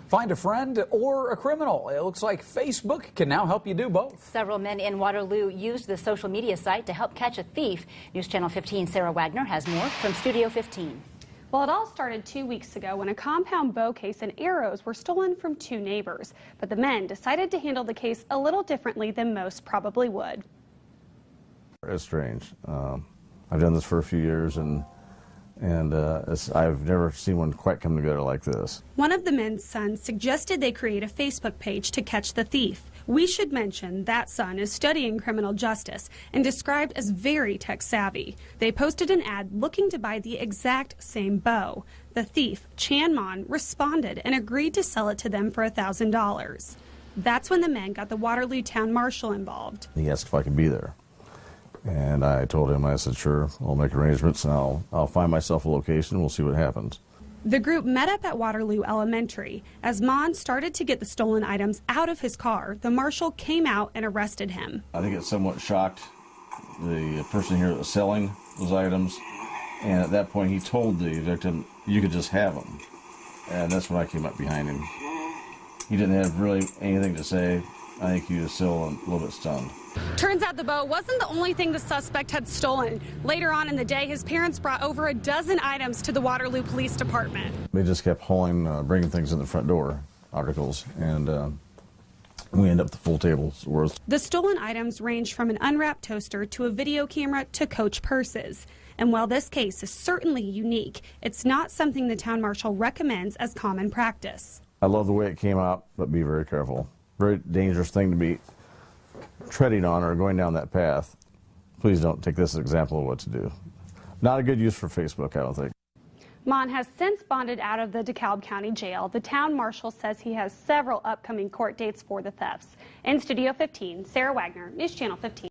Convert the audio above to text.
Find a friend or a criminal. It looks like Facebook can now help you do both. Several men in Waterloo used the social media site to help catch a thief. News Channel 15's Sarah Wagner has more from Studio 15. Well, it all started 2 weeks ago when a compound bow case and arrows were stolen from two neighbors. But the men decided to handle the case a little differently than most probably would. It's strange. I've done this for a few years, and I've never seen one quite come together like this. One of the men's sons suggested they create a Facebook page to catch the thief. We should mention that son is studying criminal justice and described as very tech-savvy. They posted an ad looking to buy the exact same bow. The thief, Chan Mon, responded and agreed to sell it to them for $1,000. That's when the men got the Waterloo town marshal involved. He asked if I could be there. And I told him, I said, sure, I'll make arrangements and I'll find myself a location. We'll see what happens. The group met up at Waterloo Elementary. As Mon started to get the stolen items out of his car, the marshal came out and arrested him. I think it somewhat shocked the person here that was selling those items. And at that point, he told the victim, you could just have them. And that's when I came up behind him. He didn't have really anything to say. I think he was still a little bit stunned. Turns out the bow wasn't the only thing the suspect had stolen. Later on in the day, his parents brought over a dozen items to the Waterloo Police Department. They just kept bringing things in the front door, articles, and we ended up the full table's worth. The stolen items ranged from an unwrapped toaster to a video camera to Coach purses. And while this case is certainly unique, it's not something the town marshal recommends as common practice. I love the way it came out, but be very careful. Very dangerous thing to be treading on or going down that path. Please don't take this as an example of what to do. Not a good use for Facebook, I don't think. Mon has since bonded out of the DeKalb County Jail. The town marshal says he has several upcoming court dates for the thefts. In Studio 15, Sarah Wagner, News Channel 15.